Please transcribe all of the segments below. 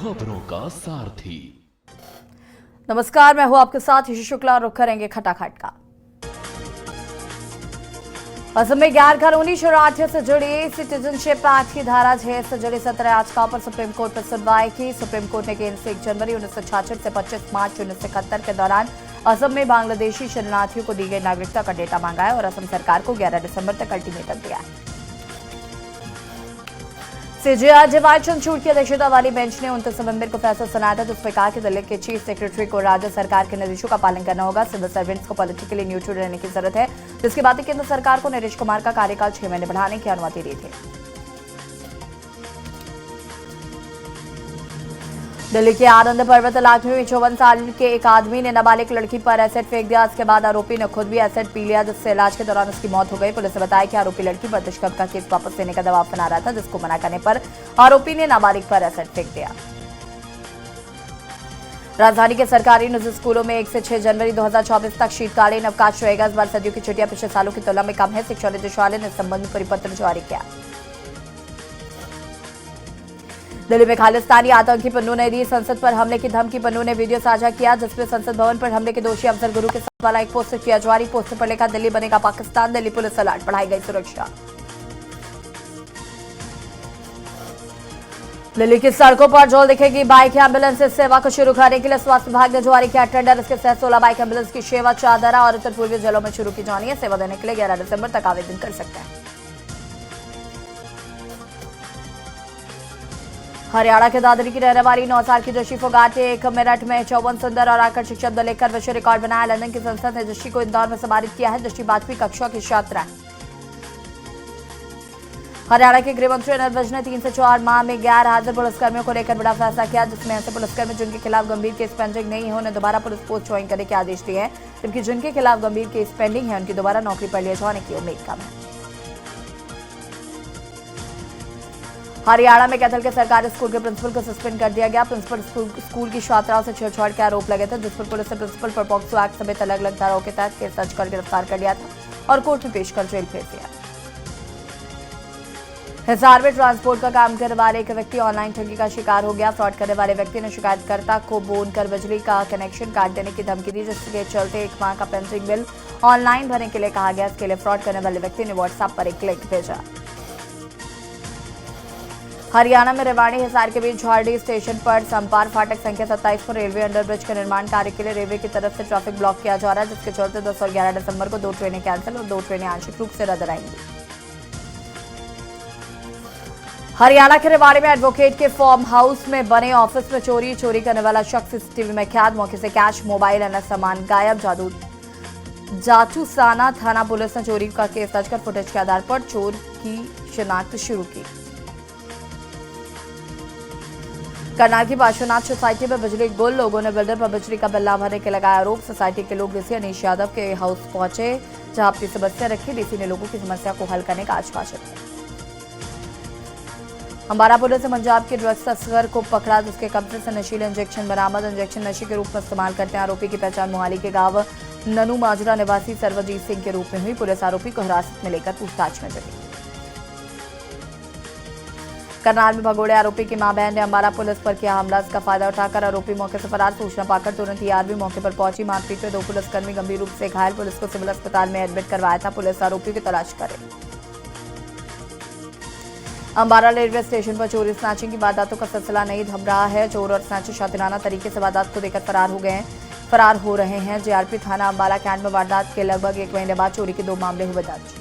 खबरों का सारथी। नमस्कार, मैं हूं आपके साथ ईशु शुक्ला और रुख करेंगे खटाखट का। असम में गैर कानूनी शरणार्थियों से जुड़ी सिटीजनशिप एक्ट की धारा 6 से जुड़ी 17 याचिकाओं पर सुप्रीम कोर्ट में सुनवाई की। सुप्रीम कोर्ट ने केंद्र से 1 जनवरी 1966 से 25 मार्च 1971 के दौरान असम में बांग्लादेशी शरणार्थियों को दी गई नागरिकता का डेटा मांगा है और असम सरकार को 11 दिसंबर तक अल्टीमेटम दिया है। सीजेआई जवाहर चंद्रचूड़ की अध्यक्षता वाली बेंच ने 29 नवंबर को फैसला सुनाया था, जिसमें कहा कि दिल्ली के चीफ सेक्रेटरी को राज्य सरकार के निर्देशों का पालन करना होगा। सिविल सर्वेंट्स को पॉलिटिकली न्यूट्रल रहने की जरूरत है, जिसके बाद केंद्र सरकार को नीतीश कुमार का कार्यकाल 6 महीने बढ़ाने की अनुमति दी थी। दिल्ली के आनंद पर्वत इलाके में 54 साल के एक आदमी ने नाबालिग लड़की पर एसिड फेंक दिया। इसके बाद आरोपी ने खुद भी एसिड पी लिया, जिससे इलाज के दौरान उसकी मौत हो गई। पुलिस ने बताया कि आरोपी लड़की पर दुष्कर्म का केस वापस लेने का दबाव बना रहा था, जिसको मना करने पर आरोपी ने नाबालिग पर एसिड फेंक दिया। राजधानी के सरकारी निजी स्कूलों में 1 से 6 जनवरी 2024 तक शीतकालीन अवकाश रहेगा। इस बार सर्दियों की छुट्टियां पिछले सालों की तुलना में कम है। शिक्षा निदेशालय ने इस संबंध में परिपत्र जारी किया। दिल्ली में खालिस्तानी आतंकी पन्नू ने दी संसद पर हमले की धमकी। पन्नू ने वीडियो साझा किया, जिसमें संसद भवन पर हमले के दोषी अफजल गुरु के साथ वाला एक पोस्टर किया जारी। पोस्टर पर लिखा, दिल्ली बनेगा पाकिस्तान। दिल्ली पुलिस अलर्ट, बढ़ाई गई सुरक्षा। दिल्ली की सड़कों पर जल्द दिखेगी बाइक एम्बुलेंस सेवा को शुरू करने के लिए स्वास्थ्य विभाग ने जारी किया टेंडर। इसके तहत 16 बाइक एम्बुलेंस की सेवा चादरा और उत्तर पूर्वी जिलों में शुरू की जानी है। सेवा देने के लिए 11 दिसंबर तक आवेदन कर सकते हैं। हरियाणा के दादरी की रहने वाली 9 साल की जशी फोगाट ने 1 मिनट में 54 सुंदर और आकर्षक शब्द लेकर विश्व रिकॉर्ड बनाया। लंदन की संसद ने जशी को इंदौर में सम्मानित किया है। जशी 5वीं कक्षा की छात्रा है। हरियाणा के गृह मंत्री अनिल विज ने 3 से 4 माह में गैर हाजिर पुलिसकर्मियों को लेकर बड़ा फैसला किया, जिसमें ऐसे पुलिसकर्मी जिनके खिलाफ गंभीर केस पेंडिंग नहीं है उन्हें दोबारा पुलिस पोस्ट ज्वाइन करने के आदेश दिए हैं, जबकि जिनके खिलाफ गंभीर केस पेंडिंग है उनकी दोबारा नौकरी पर लिए जाने की उम्मीद कम है। हरियाणा में कैथल के सरकारी स्कूल के प्रिंसिपल को सस्पेंड कर दिया गया। प्रिंसिपल स्कूल की छात्राओं से छेड़छाड़ के आरोप लगे थे, जिस पर पुलिस ने प्रिंसिपल पर पॉक्सो एक्ट समेत अलग अलग धाराओं के तहत केस दर्ज कर गिरफ्तार कर लिया था और कोर्ट में पेश कर जेल भेज दिया। हिसार में ट्रांसपोर्ट का काम करने वाले एक व्यक्ति ऑनलाइन ठगी का शिकार हो गया। फ्रॉड करने वाले व्यक्ति ने शिकायतकर्ता को फोन कर बिजली का कनेक्शन काट देने की धमकी दी, जिसके चलते 1 माह का पेंडिंग बिल ऑनलाइन भरने के लिए कहा गया। इसके लिए फ्रॉड करने वाले व्यक्ति ने व्हाट्सएप पर एक लिंक भेजा। हरियाणा में रेवाड़ी हिसार के बीच झाड़ी स्टेशन पर संपार फाटक संख्या 27 पर रेलवे अंडरब्रिज के निर्माण कार्य के लिए रेलवे की तरफ से ट्रैफिक ब्लॉक किया जा रहा है, जिसके चलते 10 और 11 दिसंबर को 2 ट्रेनें कैंसिल और 2 ट्रेनें आंशिक रूप से रद्द रहेंगी। हरियाणा के रेवाड़ी में एडवोकेट के फार्म हाउस में बने ऑफिस में चोरी करने वाला शख्स सीसीटीवी में कैद। मौके से कैश, मोबाइल, अन्य सामान गायब। जाटूसाना थाना पुलिस ने चोरी का केस दर्ज कर फुटेज के आधार पर चोर की शिनाख्त शुरू की। करनाल की पार्श्वनाथ सोसाइटी में बिजली गुल, लोगों ने बिल्डर पर बिजली का बिल न भरने के लगाया आरोप। सोसाइटी के लोग डीसी अनीश यादव के हाउस पहुंचे, जहां अपनी समस्या रखी। डीसी ने लोगों की समस्या को हल करने का आश्वासन दिया। अंबाला पुलिस ने पंजाब के ड्रग्स तस्कर को पकड़ा, जिसके कब्जे से नशीले इंजेक्शन बरामद। इंजेक्शन नशे के रूप में इस्तेमाल करते हैं। आरोपी की पहचान मोहाली के गांव ननू माजरा निवासी सर्वजीत सिंह के रूप में हुई। पुलिस आरोपी को हिरासत में लेकर पूछताछ में जुटी। करनाल में भगोड़े आरोपी की मां बहन ने अंबाला पुलिस पर किया हमला। इसका फायदा उठाकर आरोपी मौके से फरार। सूचना पाकर तुरंत ईआरबी मौके पर पहुंची। मारपीट में 2 पुलिसकर्मी गंभीर रूप से घायल। पुलिस को सिविल अस्पताल में एडमिट करवाया था। पुलिस आरोपी की तलाश करे। अंबाला रेलवे स्टेशन पर चोरी स्नैचिंग की वारदातों का सिलसिला नहीं थम रहा है। चोर और स्नैचर शातिराना तरीके से वारदात को देकर फरार हो रहे हैं। जेआरपी थाना अंबाला कैंट में वारदात के लगभग 1 महीने बाद चोरी के 2 मामले हुए दर्ज।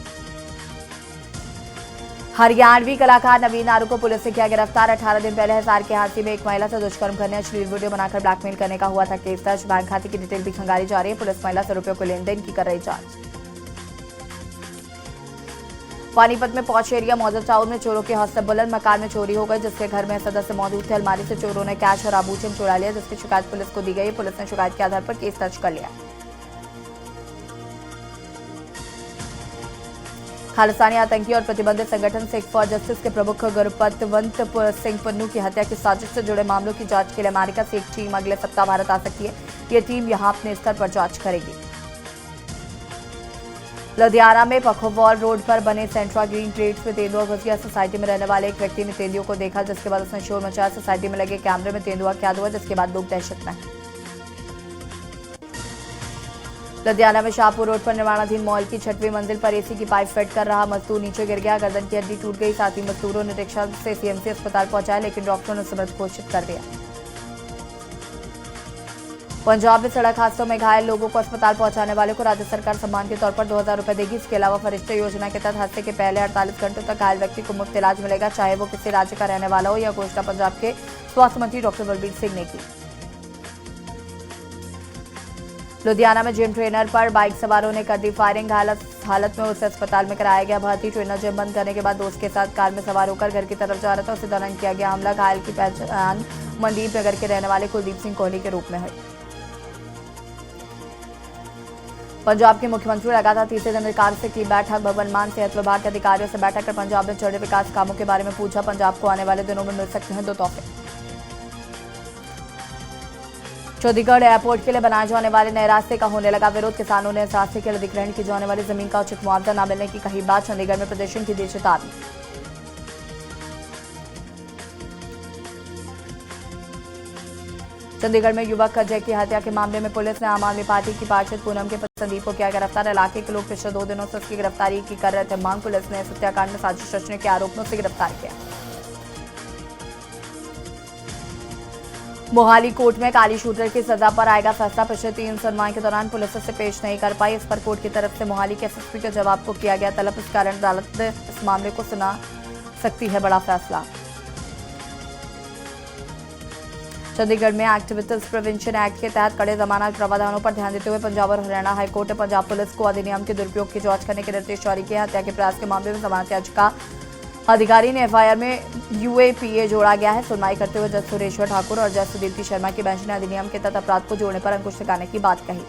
हरियाणवी कलाकार नवीन आरू को पुलिस ने किया गिरफ्तार। 18 दिन पहले हिसार के हाथी में एक महिला से दुष्कर्म करने, अश्लील वीडियो बनाकर ब्लैकमेल करने का हुआ था केस दर्ज। बैंक खाते की डिटेल भी खंगाली जा रही है। पुलिस महिला से रुपयों को लेन देन की कर रही जांच। पानीपत में पौष एरिया मौजूद टाउन में चोरों के हौसले बुलंद। मकान में चोरी हो गई, जिसके घर में सदस्य मौजूद थे। अलमारी से चोरों ने कैश और आभूषण चुरा लिया, जिसकी शिकायत पुलिस को दी गई। पुलिस ने शिकायत के आधार पर केस दर्ज कर लिया। खालिस्तानी आतंकी और प्रतिबंधित संगठन सिख फॉर जस्टिस के प्रमुख गुरपतवंत सिंह पन्नू की हत्या की साजिश से जुड़े मामलों की जांच के लिए अमेरिका से एक टीम अगले सप्ताह भारत आ सकती है। यह टीम यहां अपने स्तर पर जांच करेगी। लुधियाना में पखोवॉल रोड पर बने सेंट्रा ग्रीन ट्रेड्स में तेंदुआ घुस गया। सोसाइटी में रहने वाले एक व्यक्ति ने तेंदुओं को देखा, जिसके बाद उसने शोर मचाया। सोसाइटी में लगे कैमरे में तेंदुआ कैद हुआ, जिसके बाद लोग दहशत में। लुधियाना में शाहपुर रोड पर निर्माणाधीन मॉल की 6वीं मंजिल पर एसी की पाइप फिट कर रहा मजदूर नीचे गिर गया। गर्दन की हड्डी टूट गई। साथ ही मजदूरों ने रिक्शा से सीएमसी अस्पताल पहुंचाया, लेकिन डॉक्टरों ने उसे मृत घोषित कर दिया। पंजाब में सड़क हादसों में घायल लोगों को अस्पताल पहुंचाने वाले को राज्य सरकार सम्मान के तौर पर 2000 रुपए देगी। इसके अलावा फरिश्ते योजना के तहत हादसे के पहले 48 घंटों तक घायल व्यक्ति को मुफ्त इलाज मिलेगा, चाहे वो किसी राज्य का रहने वाला हो। यह घोषणा पंजाब के स्वास्थ्य मंत्री डॉक्टर बलबीर सिंह ने की। लुधियाना में जिम ट्रेनर पर बाइक सवारों ने कर दी फायरिंग। हालत में उसे अस्पताल में कराया गया भर्ती। ट्रेनर जिम बंद करने के बाद दोस्त के साथ कार में सवार होकर घर की तरफ जा रहा था, उसे दौरान किया गया हमला। घायल की पहचान मनदीप नगर के रहने वाले कुलदीप सिंह कोहली के रूप में हुई। पंजाब के मुख्यमंत्री लगातार तीसरे दिन सरकार से की बैठक। भगवंत मान सेहत विभाग के अधिकारियों से बैठक कर पंजाब में चल रहे विकास कामों के बारे में पूछा। पंजाब को आने वाले दिनों में मिल सकते हैं 2 तोहफे। चंडीगढ़ एयरपोर्ट के लिए बनाए जाने वाले नए रास्ते का होने लगा विरोध। किसानों ने इस रास्ते के लिए अधिग्रहण की जाने वाली जमीन का उचित मुआवजा न मिलने की कही बात। चंडीगढ़ में प्रदर्शन की दी चेतावनी। चंडीगढ़ में युवक अजय की हत्या के मामले में पुलिस ने आम आदमी पार्टी की पार्षद पूनम के पति संदीप को किया गिरफ्तार। इलाके के लोग पिछले 2 दिनों से उसकी गिरफ्तारी की कर रहे थे मांग। पुलिस ने इस हत्याकांड में साजिश रचने के आरोप में उसे गिरफ्तार किया। मोहाली कोर्ट में काली शूटर की सजा पर आएगा फैसला। पिछले 3 सुनवाई के दौरान पुलिस उसे पेश नहीं कर पाई। इस पर कोर्ट की तरफ से मोहाली के एसएसपी के जवाब को किया गया तलब। इस कारण अदालत इस मामले को सुना सकती है बड़ा फैसला। चंडीगढ़ में एक्टिविटीज प्रिवेंशन एक्ट के तहत कड़े जमानत प्रावधानों पर ध्यान देते हुए पंजाब और हरियाणा हाईकोर्ट ने पंजाब पुलिस को अधिनियम के दुरुपयोग की जांच करने के निर्देश जारी किए। हत्या के प्रयास के मामले में जमानत याचिका अधिकारी ने एफआईआर में यूएपीए जोड़ा गया है। सुनवाई करते हुए जज सुरेश्वर ठाकुर और जज सुदीप्ति शर्मा की बेंच ने अधिनियम के तहत अपराध को जोड़ने पर अंकुश लगाने की बात कही।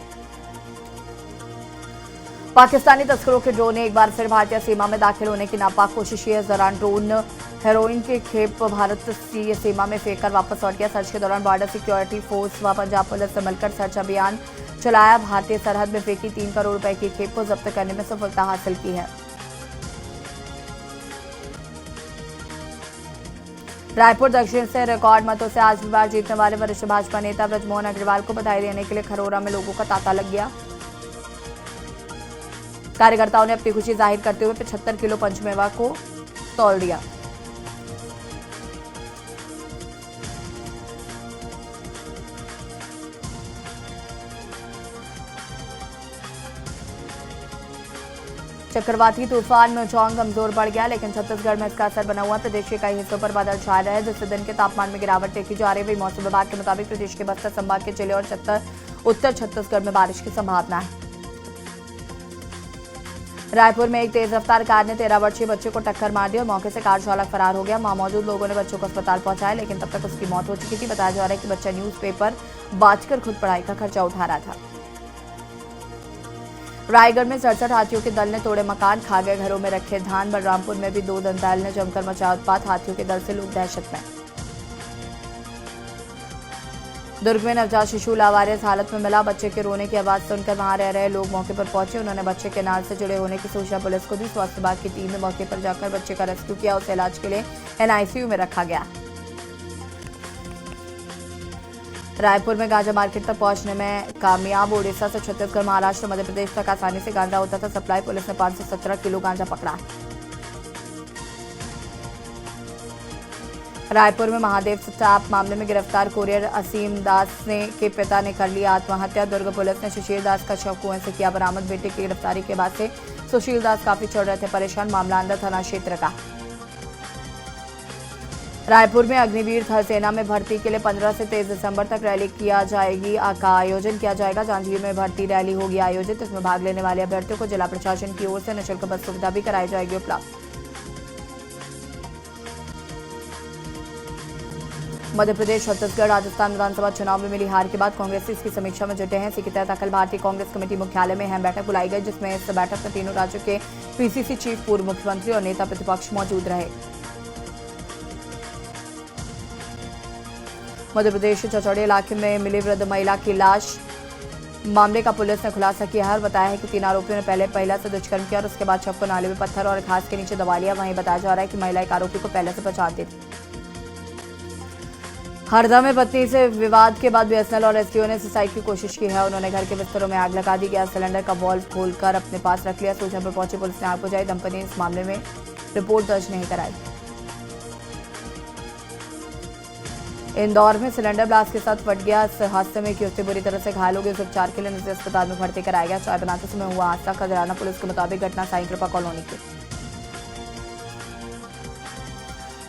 पाकिस्तानी तस्करों के ड्रोन ने एक बार फिर भारतीय सीमा में दाखिल होने की नापाक कोशिश की। इस दौरान ड्रोन हेरोइन के खेप भारत की सीमा में फेंककर वापस लौट गया। सर्च के दौरान बॉर्डर सिक्योरिटी फोर्स व पंजाब पुलिस ने मिलकर सर्च अभियान चलाया। भारतीय सरहद में फेंकी 3 करोड़ रुपए की खेप को जब्त करने में सफलता हासिल की है। रायपुर दक्षिण से रिकॉर्ड मतों से आज बार जीतने वाले वरिष्ठ भाजपा नेता ब्रजमोहन अग्रवाल को बधाई देने के लिए खरोरा में लोगों का तांता लग गया। कार्यकर्ताओं ने अपनी खुशी जाहिर करते हुए 75 किलो पंचमेवा को तौल दिया। चक्रवाती तूफान मौजौंग कमजोर पड़ गया, लेकिन छत्तीसगढ़ में इसका असर बना हुआ। प्रदेश के कई हिस्सों पर बादल छाए रहे, जिससे दिन के तापमान में गिरावट देखी जा रही है। मौसम विभाग के मुताबिक प्रदेश के बस्तर संभाग के जिले और उत्तर छत्तीसगढ़ में बारिश की संभावना है। रायपुर में एक तेज रफ्तार कार ने 13 वर्षीय बच्चे को टक्कर मार दी और मौके से कार चालक फरार हो गया। वहां मौजूद लोगों ने बच्चों को अस्पताल पहुंचाया, लेकिन तब तक उसकी मौत हो चुकी थी। बताया जा रहा है कि बच्चा न्यूज़पेपर बांटकर खुद पढ़ाई का खर्चा उठा रहा था। रायगढ़ में 67 हाथियों के दल ने तोड़े मकान, खा गए घरों में रखे धान। बलरामपुर में भी 2 दंताल ने जमकर मचाया उत्पात। हाथियों के दल से लोग दहशत में। दुर्ग में नवजात शिशु लावारिस हालत में मिला। बच्चे के रोने की आवाज सुनकर वहां रह रहे लोग मौके पर पहुंचे। उन्होंने बच्चे के नाल से जुड़े होने की सूचना पुलिस को दी। स्वास्थ्य विभाग की टीम ने मौके पर जाकर बच्चे का रेस्क्यू किया। उसे इलाज के लिए एनआईसीयू में रखा गया। रायपुर में गांजा मार्केट तक पहुंचने में कामयाब। ओडिशा से छत्तीसगढ़, महाराष्ट्र, मध्य प्रदेश तक आसानी से गांजा होता था सप्लाई। पुलिस ने 517 किलो गांजा पकड़ा। रायपुर में महादेव स्टाफ मामले में गिरफ्तार कोरियर असीम दास के पिता ने कर लिया आत्महत्या। दुर्ग पुलिस ने सुशील दास का शव कुएं से किया बरामद। बेटे की गिरफ्तारी के बाद से सुशील दास काफी चल रहे थे परेशान। मामला अंदर थाना क्षेत्र का। रायपुर में अग्निवीर थल सेना में भर्ती के लिए 15 से 23 दिसंबर तक रैली का आयोजन किया जाएगा। जांजगीर में भर्ती रैली होगी आयोजित। इसमें भाग लेने वाले अभ्यर्थियों को जिला प्रशासन की ओर से निःशुल्क बस सुविधा भी कराई जाएगी उपलब्ध। मध्य प्रदेश, छत्तीसगढ़, राजस्थान विधानसभा चुनाव में मिली हार के बाद कांग्रेस इसकी समीक्षा में जुटे हैं। इसी के तहत अखिल भारतीय कांग्रेस कमेटी मुख्यालय में अहम बैठक बुलाई गई, जिसमें इस बैठक में तीनों राज्यों के पीसीसी चीफ, पूर्व मुख्यमंत्री और नेता प्रतिपक्ष मौजूद रहे। मध्य प्रदेश के चचौड़ी इलाके में मिली वृद्ध महिला की लाश। मामले का पुलिस ने खुलासा किया है और बताया है कि 3 आरोपियों ने पहले महिला से दुष्कर्म किया और उसके बाद शव को नाले में पत्थर और घास के नीचे दबा लिया। वहीं बताया जा रहा है कि महिला एक आरोपी को पहले से पहचानती थी। हरदा में पत्नी से विवाद के बाद बीएसएनएल और एसडीओ ने सुसाइड की कोशिश की है। उन्होंने घर के बिस्तरों में आग लगा दी। गैस सिलेंडर का वॉल्व खोलकर अपने पास रख लिया। सूचना पर पहुंची पुलिस ने आग बुझाई। दंपति ने इस मामले में रिपोर्ट दर्ज नहीं कराई। इंदौर में सिलेंडर ब्लास्ट के साथ फट गया। इस हादसे में एक युवती बुरी तरह से घायल हो गई। उपचार के लिए निजी अस्पताल में भर्ती कराया गया। चाय बनाते समय हुआ हादसा। खजराना पुलिस के मुताबिक घटना साईं कृपा कॉलोनी की।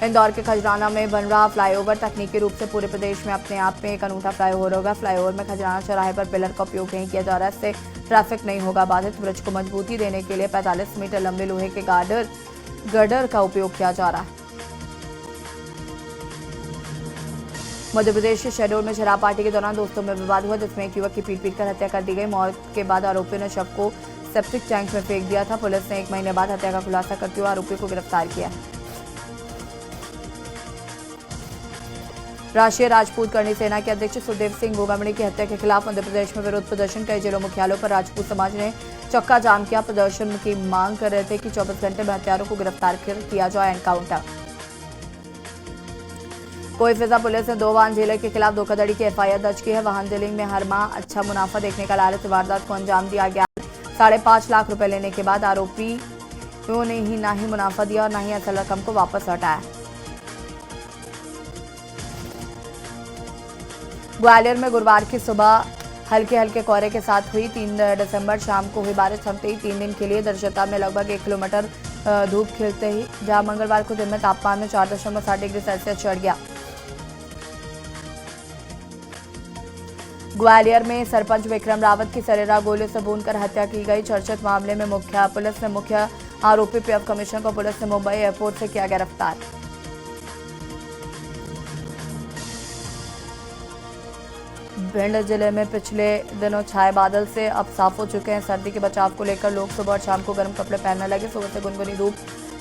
इंदौर के खजराना में बन रहा फ्लाईओवर तकनीकी रूप से पूरे प्रदेश में अपने आप में एक अनूठा फ्लाईओवर होगा। फ्लाईओवर में खजराना चौराहे पर पिलर का उपयोग नहीं किया जा रहा है। इससे ट्रैफिक नहीं होगा बाधित। ब्रिज को मजबूती देने के लिए 45 मीटर लंबे लोहे के गर्डर का उपयोग किया जा रहा है। मध्य प्रदेश के शहडोल में शराब पार्टी के दौरान दोस्तों में विवाद हुआ, जिसमें एक युवक की पीट कर हत्या कर दी गई। मौत के बाद आरोपियों ने शव को सेप्टिक टैंक में फेंक दिया था। पुलिस ने 1 महीने बाद हत्या का खुलासा करते हुए आरोपी को गिरफ्तार किया। राष्ट्रीय राजपूत करणी सेना के अध्यक्ष सुखदेव सिंह गोगामणी की हत्या के खिलाफ मध्य प्रदेश में विरोध प्रदर्शन। कई जिलों मुख्यालयों पर राजपूत समाज ने चक्का जाम किया। प्रदर्शन की मांग कर रहे थे कि 24 घंटे में हत्यारों को गिरफ्तार किया जाए एनकाउंटर। कोईफिजा पुलिस ने 2 वाहन डीलर के खिलाफ धोखाधड़ी की एफआईआर दर्ज की है। वाहन डीलिंग में हर माह अच्छा मुनाफा देखने का लालच वारदात को अंजाम दिया गया। 5.5 लाख रुपए लेने के बाद आरोपियों ने ही ना ही मुनाफा दिया और ना ही असल रकम को वापस लौटाया। ग्वालियर में गुरुवार की सुबह हल्के कोहरे के साथ हुई। 3 दिसंबर शाम को हुई बारिश थमते ही 3 दिन के लिए दरशता में लगभग 1 किलोमीटर धूप खिलते ही जहां मंगलवार को दिन में तापमान में 4.7 डिग्री सेल्सियस चढ़ गया। ग्वालियर में सरपंच विक्रम रावत की सरेरा गोलियों से भूनकर हत्या की गई। चर्चित मामले में पुलिस ने मुख्य आरोपी पीएफ कमिश्नर को पुलिस ने मुंबई एयरपोर्ट से किया गिरफ्तार। भिंड जिले में पिछले दिनों छाए बादल से अब साफ हो चुके हैं। सर्दी के बचाव को लेकर लोग सुबह और शाम को गर्म कपड़े पहनने लगे। सुबह से गुनगुनी धूप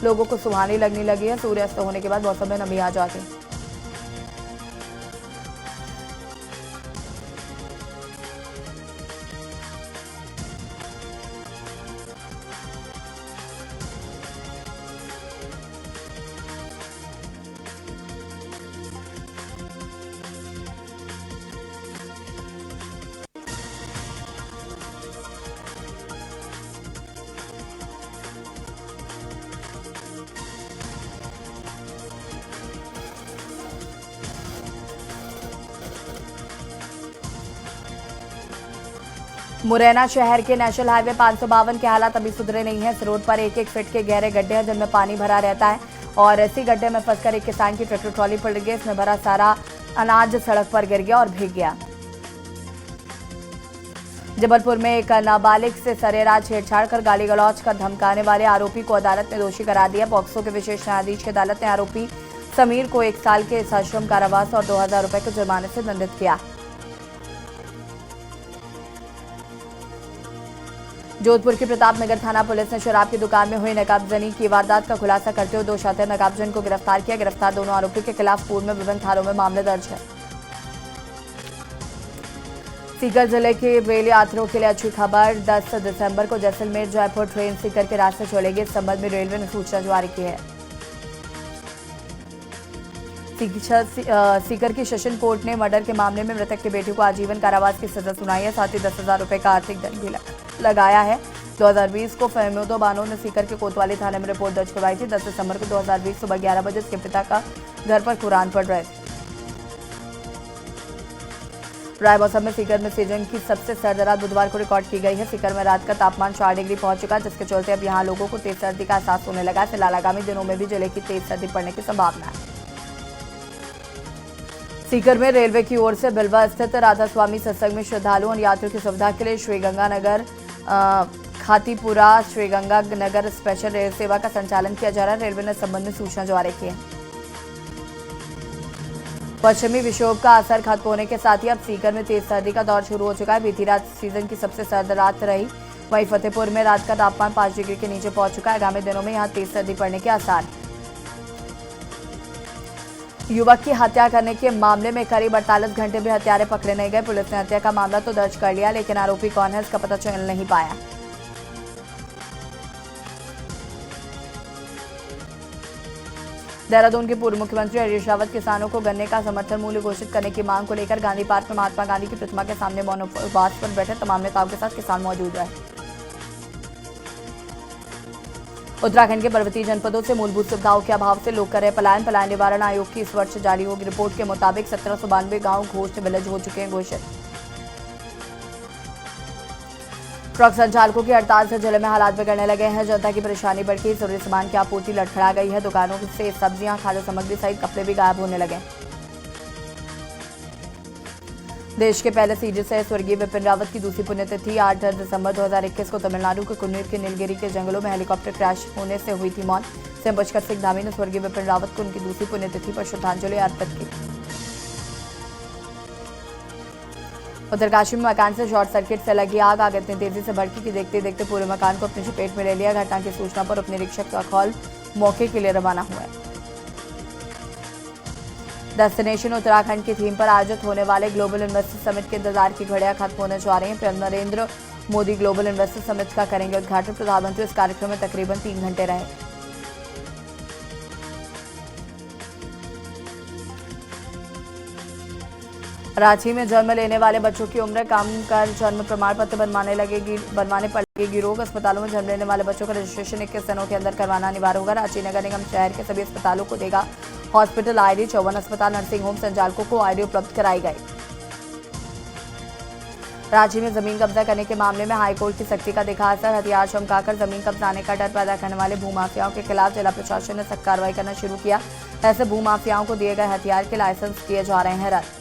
लोगों को सुहानी लगने लगी है। सूर्यास्त होने के बाद मौसम में नमी आ जाती है। मुरैना शहर के नेशनल हाईवे 552 के हालात अभी सुधरे नहीं है। इस रोड पर 1-1 फीट के गहरे गड्ढे हैं जिनमें पानी भरा रहता है और इसी गड्ढे में फंसकर एक किसान की ट्रैक्टर ट्रॉली पलट गई। इसमें भरा सारा अनाज सड़क पर गिर गया और भीग गया। जबलपुर में एक नाबालिग से सरेरा छेड़छाड़ कर गाली गलौज कर धमकाने वाले आरोपी को अदालत ने दोषी करार दिया। पॉक्सो के विशेष न्यायाधीश की अदालत ने आरोपी समीर को 1 साल के सश्रम कारावास और 2000 रुपए के जुर्माने से दंडित किया। जोधपुर की प्रतापनगर थाना पुलिस ने शराब की दुकान में हुई नकाबजनी की वारदात का खुलासा करते हुए 2 शातिर नकाबजन को गिरफ्तार किया। गिरफ्तार दोनों आरोपियों के खिलाफ पूर्व में विभिन्न थानों में मामले दर्ज है। सीकर जिले के रेल यात्रियों के लिए अच्छी खबर। 10 दिसंबर को जैसलमेर जयपुर ट्रेन सीकर के रास्ते चलेगी। इस संबंध में रेलवे ने सूचना जारी की है। सीकर की सेशन कोर्ट ने मर्डर के मामले में मृतक के बेटे को आजीवन कारावास की सजा सुनाई है। साथ ही 10,000 रुपए का आर्थिक दंड भी लगाया है। 2020 को फहमीदो बानो ने सीकर के कोतवाली थाने में रिपोर्ट दर्ज करवाई थी। 10 दिसंबर को 2020 सुबह 11 बजे उसके पिता का घर पर कुरान पढ़ रहे थे। राय मौसम में सीकर में सीजन की सबसे सर्द रात बुधवार को रिकॉर्ड की गई है। सीकर में रात का तापमान 4 डिग्री पहुंच चुका, जिसके चलते अब यहां लोगों को तेज सर्दी का एहसास होने लगा। फिलहाल आगामी दिनों में भी जिले की तेज सर्दी पड़ने की संभावना है। सीकर में रेलवे की ओर से बिलवा स्थित राधा स्वामी सत्संग में श्रद्धालुओं और यात्रियों की सुविधा के लिए श्रीगंगानगर खातीपुरा श्रीगंगानगर स्पेशल रेल सेवा का संचालन किया जा रहा है। रेलवे ने इस संबंध में सूचना जारी की है। पश्चिमी विक्षोभ का असर खत्म होने के साथ ही अब सीकर में तेज सर्दी का दौर शुरू हो चुका है। बीती रात सीजन की सबसे सर्द रात रही। वहीं फतेहपुर में रात का तापमान 5 डिग्री के नीचे पहुंच चुका है। आगामी दिनों में यहां तेज सर्दी पड़ने के आसार। युवक की हत्या करने के मामले में करीब 48 घंटे भी हत्यारे पकड़े नहीं गए। पुलिस ने हत्या का मामला तो दर्ज कर लिया, लेकिन आरोपी कौन है इसका पता चल नहीं पाया। देहरादून के पूर्व मुख्यमंत्री हरीश रावत किसानों को गन्ने का समर्थन मूल्य घोषित करने की मांग को लेकर गांधी पार्क में महात्मा गांधी की प्रतिमा के सामने मौन उपवास पर बैठे तमाम नेताओं के साथ किसान मौजूद रहे। उत्तराखंड के पर्वतीय जनपदों से मूलभूत सुविधाओं के अभाव से लोग कर रहे पलायन। पलायन निवारण आयोग की इस वर्ष जारी होगी रिपोर्ट के मुताबिक 1792 गांव घोस्ट विलेज हो चुके हैं घोषित। ट्रक संचालकों की हड़ताल से जिले में हालात बिगड़ने लगे हैं। जनता की परेशानी बढ़ गई, जरूरी सामान की आपूर्ति लड़खड़ा गई है। दुकानों से सब्जियां, खाद्य सामग्री सहित कपड़े भी गायब होने लगे। देश के पहले सीडीएस स्वर्गीय विपिन रावत की दूसरी पुण्यतिथि 8 दिसंबर 2021 को तमिलनाडु के कुन्नूर के नीलगिरी के जंगलों में हेलीकॉप्टर क्रैश होने से हुई थी मौत। सीएम पुष्कर सिंह धामी ने स्वर्गीय विपिन रावत को उनकी दूसरी पुण्यतिथि पर श्रद्धांजलि अर्पित की। उत्तरकाशी में मकान से शॉर्ट सर्किट से लगी आग इतनी तेजी से भड़की कि देखते देखते पूरे मकान को अपनी चपेट में ले लिया। घटना की सूचना पर उप निरीक्षक अखौल मौके के लिए रवाना हुए। डेस्टिनेशन उत्तराखंड की थीम पर आयोजित होने वाले ग्लोबल इन्वेस्टर समिट के इंतजार की घड़ियां खत्म होने जा रही हैं। PM Narendra Modi global investor summit का करेंगे उद्घाटन। प्रधानमंत्री इस कार्यक्रम में तकरीबन 3 घंटे रहे। रांची में जन्म लेने वाले बच्चों की उम्र कम कर जन्म प्रमाण पत्र बनवाने पड़ेगी रोक। अस्पतालों में जन्म लेने वाले बच्चों का रजिस्ट्रेशन 21 दिनों के अंदर करवाना अनिवार्य होगा। रांची नगर निगम शहर के सभी अस्पतालों को देगा हॉस्पिटल आईडी। 54 अस्पताल नर्सिंग होम संचालकों को आईडी उपलब्ध कराई गई। रांची में जमीन कब्जा करने के मामले में हाईकोर्ट की सख्ती का दिखा असर। हथियार चमकाकर जमीन कब्जाने का डर पैदा करने वाले भूमाफियाओं के खिलाफ जिला प्रशासन ने सख्त कार्रवाई करना शुरू किया। ऐसे भूमाफियाओं को दिए गए हथियार के लाइसेंस किए जा रहे हैं रद्द।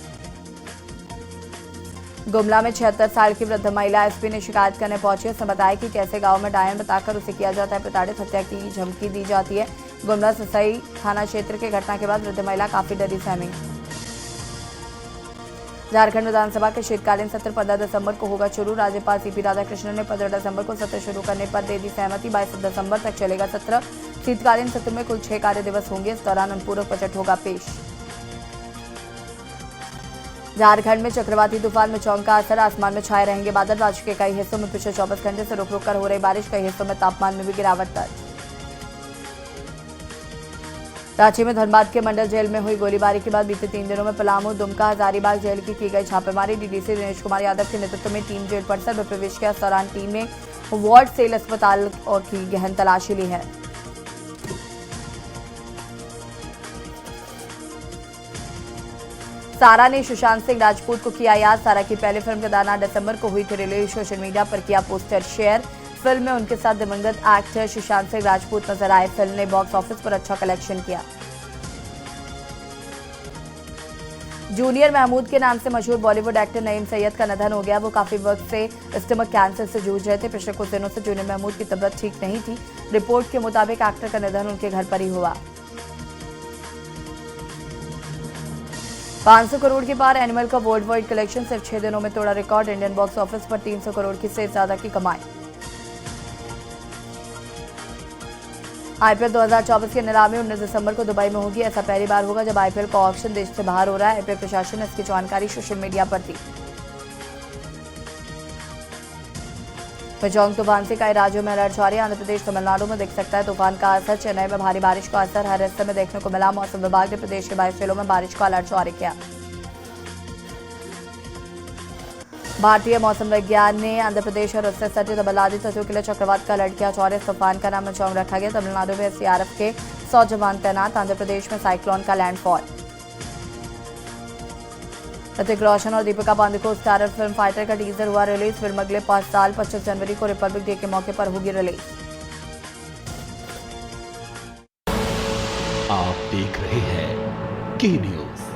गुमला में 76 साल की वृद्ध महिला एसपी ने शिकायत करने पहुंची। उसने बताया कि कैसे गांव में डायन बताकर उसे किया जाता है प्रताड़ित, हत्या की धमकी दी जाती है। गुमला ससई थाना क्षेत्र के घटना के बाद वृद्ध महिला काफी डरी सहमी। झारखंड विधानसभा के शीतकालीन सत्र 15 दिसंबर को होगा शुरू। राज्यपाल सीपी राधाकृष्णन ने 15 दिसंबर को सत्र शुरू करने पर दे दी सहमति। 22 दिसंबर तक चलेगा सत्र। शीतकालीन सत्र में कुल 6 कार्य दिवस होंगे। इस दौरान अनुपूरक बजट होगा पेश। झारखंड में चक्रवाती तूफान मिचौंग का असर, आसमान में छाए रहेंगे बादल। राज्य के कई हिस्सों में पिछले 24 घंटे से रुक रुक कर हो रही बारिश। कई हिस्सों में तापमान में भी गिरावट दर्ज। रांची में धनबाद के मंडल जेल में हुई गोलीबारी के बाद बीते 3 दिनों में पलामू, दुमका, हजारीबाग जेल की गई छापेमारी। डीडीसी दिनेश कुमार यादव के नेतृत्व में टीम जेल परिसर में प्रवेश किया। इस दौरान टीम ने वार्ड सेल अस्पताल की गहन तलाशी ली है। सारा ने सुशांत सिंह राजपूत को किया याद। सारा की पहली फिल्म केदारनाथ दिसंबर को हुई थी रिलीज। सोशल मीडिया पर किया पोस्टर शेयर। फिल्म में उनके साथ दिवंगत एक्टर सुशांत सिंह राजपूत नजर आए। फिल्म ने बॉक्स ऑफिस पर अच्छा कलेक्शन किया। जूनियर महमूद के नाम से मशहूर बॉलीवुड एक्टर नईम सैयद का निधन हो गया। वो काफी वक्त से स्टमक कैंसर से जूझ रहे थे। पिछले कुछ दिनों से जूनियर महमूद की तबीयत ठीक नहीं थी। रिपोर्ट के मुताबिक एक्टर का निधन उनके घर पर ही हुआ। 500 करोड़ के पार एनिमल का वर्ल्ड वाइड कलेक्शन सिर्फ 6 दिनों में तोड़ा रिकॉर्ड। इंडियन बॉक्स ऑफिस पर 300 करोड़ की से ज्यादा की कमाई। आईपीएल 2024 की नीलामी 19 दिसंबर को दुबई में होगी। ऐसा पहली बार होगा जब आईपीएल का ऑक्शन देश से बाहर हो रहा है। आईपीएल प्रशासन ने इसकी जानकारी सोशल मीडिया पर दी। मिचौंग तूफान से कई राज्यों में अलर्ट जारी। आंध्र प्रदेश, तमिलनाडु में दिख सकता है तूफान का असर। चेन्नई में भारी बारिश का असर हर हिस्से में देखने को मिला। मौसम विभाग ने प्रदेश के 22 जिलों में बारिश का अलर्ट जारी किया। भारतीय मौसम विज्ञान ने आंध्र प्रदेश और उससे सटे तमिलनाडु तटों के लिए चक्रवात का अलर्ट किया। इस तूफान का नाम मिचौंग रखा गया। तमिलनाडु में एसडीआरएफ के 100 जवान तैनात। आंध्र प्रदेश में साइक्लोन का लैंडफॉल। ऋतिक रोशन और Deepika Padukone starrer film fighter का टीजर हुआ रिलीज। फिल्म अगले 5 साल 25 जनवरी को रिपब्लिक डे के मौके पर होगी रिलीज। आप देख रहे हैं के न्यूज।